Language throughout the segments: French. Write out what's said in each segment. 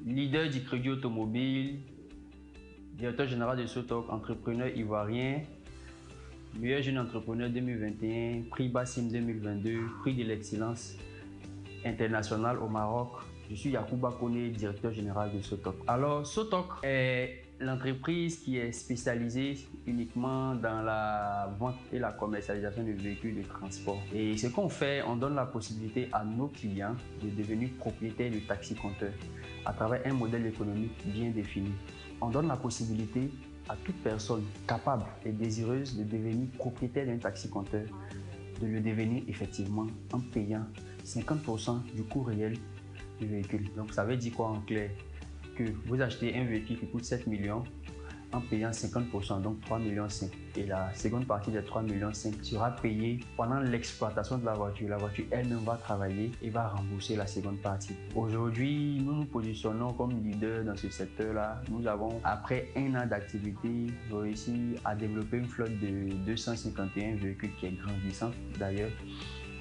Leader du crédit automobile, directeur général de Sotoc, entrepreneur ivoirien, meilleur jeune entrepreneur 2021, prix Bassim 2022, prix de l'excellence internationale au Maroc. Je suis Yacouba Kone, directeur général de Sotoc. Alors, Sotoc est l'entreprise qui est spécialisée uniquement dans la vente et la commercialisation de véhicules de transport. Et ce qu'on fait, on donne la possibilité à nos clients de devenir propriétaires de taxi-compteurs à travers un modèle économique bien défini. On donne la possibilité à toute personne capable et désireuse de devenir propriétaire d'un taxi-compteur de le devenir effectivement en payant 50% du coût réel du véhicule. Donc ça veut dire quoi en clair? Que vous achetez un véhicule qui coûte 7 millions en payant 50%, donc 3,5 millions. Et la seconde partie des 3,5 millions sera payée pendant l'exploitation de la voiture. La voiture elle-même va travailler et va rembourser la seconde partie. Aujourd'hui, nous nous positionnons comme leader dans ce secteur-là. Nous avons, après un an d'activité, réussi à développer une flotte de 251 véhicules qui est grandissante d'ailleurs.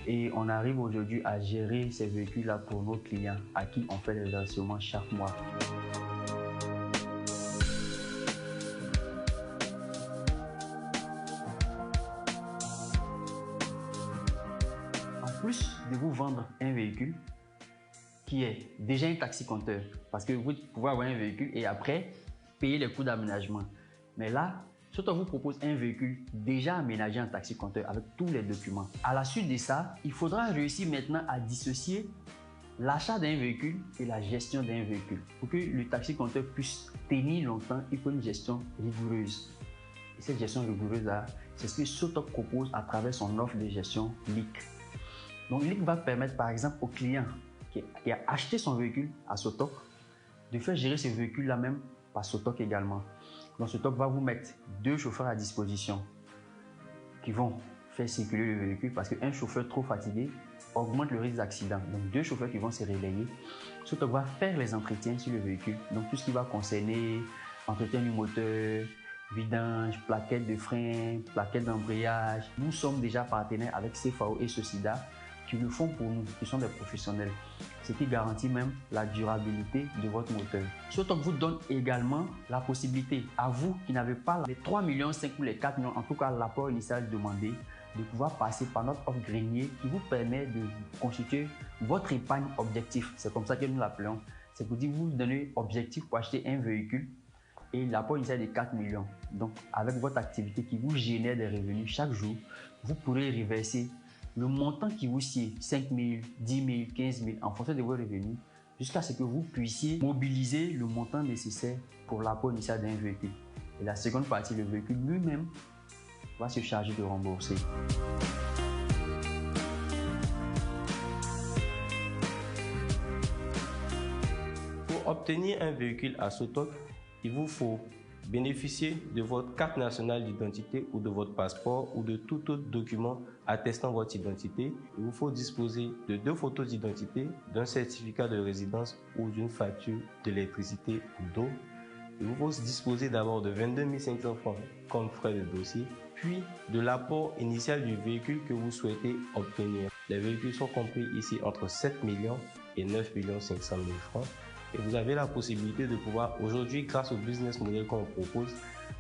Et on arrive aujourd'hui à gérer ces véhicules-là pour nos clients à qui on fait des versements chaque mois. En plus de vous vendre un véhicule qui est déjà un taxi-compteur, parce que vous pouvez avoir un véhicule et après payer les coûts d'aménagement. Mais là, Sotoc vous propose un véhicule déjà aménagé en taxi-compteur avec tous les documents. À la suite de ça, il faudra réussir maintenant à dissocier l'achat d'un véhicule et la gestion d'un véhicule. Pour que le taxi-compteur puisse tenir longtemps, il faut une gestion rigoureuse. Et cette gestion rigoureuse-là, c'est ce que Sotoc propose à travers son offre de gestion LIC. Donc LIC va permettre par exemple au client qui a acheté son véhicule à Sotoc de faire gérer ce véhicule-là même par Sotoc également. Donc Sotoc va vous mettre 2 chauffeurs à disposition qui vont faire circuler le véhicule parce qu'un chauffeur trop fatigué augmente le risque d'accident. Donc 2 chauffeurs qui vont se réveiller. Sotoc va faire les entretiens sur le véhicule. Donc tout ce qui va concerner entretien du moteur, vidange, plaquettes de frein, plaquettes d'embrayage. Nous sommes déjà partenaires avec CFAO et Socida qui le font pour nous, qui sont des professionnels. Ce qui garantit même la durabilité de votre moteur. Sotoc vous donne également la possibilité, à vous qui n'avez pas les 3,5 millions ou les 4 millions, en tout cas l'apport initial demandé, de pouvoir passer par notre offre grenier qui vous permet de constituer votre épargne objectif. C'est comme ça que nous l'appelons. C'est pour dire vous donnez objectif pour acheter un véhicule et l'apport initial de 4 millions. Donc avec votre activité qui vous génère des revenus chaque jour, vous pourrez reverser le montant qui vous sied, 5 000, 10 000, 15 000, en fonction de vos revenus, jusqu'à ce que vous puissiez mobiliser le montant nécessaire pour l'apport initial d'un véhicule. Et la seconde partie, le véhicule lui-même va se charger de rembourser. Pour obtenir un véhicule à Sotoc, il vous faut bénéficier de votre carte nationale d'identité ou de votre passeport ou de tout autre document attestant votre identité. Il vous faut disposer de 2 photos d'identité, d'un certificat de résidence ou d'une facture d'électricité ou d'eau. Il vous faut disposer d'abord de 22 500 francs comme frais de dossier, puis de l'apport initial du véhicule que vous souhaitez obtenir. Les véhicules sont compris ici entre 7 millions et 9 500 000 francs. Et vous avez la possibilité de pouvoir aujourd'hui, grâce au business model qu'on propose,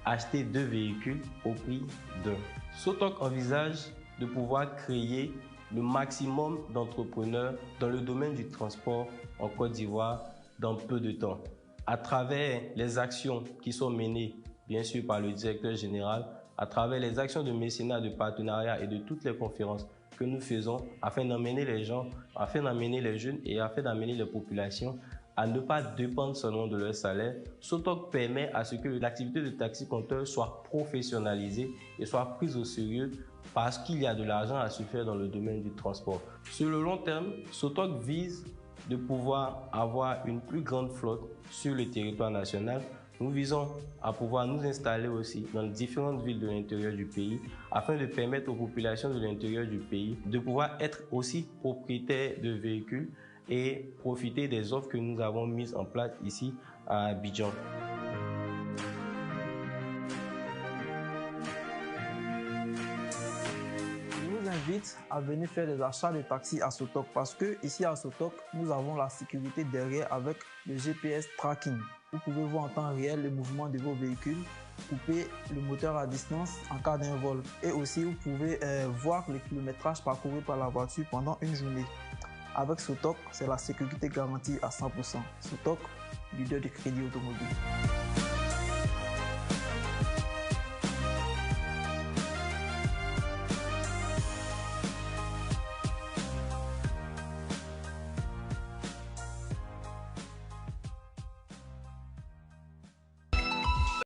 acheter 2 véhicules au prix d'un. Sotoc envisage de pouvoir créer le maximum d'entrepreneurs dans le domaine du transport en Côte d'Ivoire dans peu de temps. À travers les actions qui sont menées, bien sûr, par le directeur général, à travers les actions de mécénat, de partenariat et de toutes les conférences que nous faisons afin d'emmener les gens, afin d'amener les jeunes et afin d'amener les populations à ne pas dépendre seulement de leur salaire, Sotoc permet à ce que l'activité de taxi-compteur soit professionnalisée et soit prise au sérieux parce qu'il y a de l'argent à se faire dans le domaine du transport. Sur le long terme, Sotoc vise de pouvoir avoir une plus grande flotte sur le territoire national Nous visons à pouvoir nous installer aussi dans différentes villes de l'intérieur du pays afin de permettre aux populations de l'intérieur du pays de pouvoir être aussi propriétaires de véhicules et profiter des offres que nous avons mises en place ici à Abidjan. Invite à venir faire des achats de taxis à Sotok parce que ici à Sotok, nous avons la sécurité derrière avec le GPS tracking. Vous pouvez voir en temps réel le mouvement de vos véhicules, couper le moteur à distance en cas d'un vol et aussi vous pouvez voir le kilométrage parcouru par la voiture pendant une journée. Avec Sotok, c'est la sécurité garantie à 100%. Sotok, leader du crédit automobile.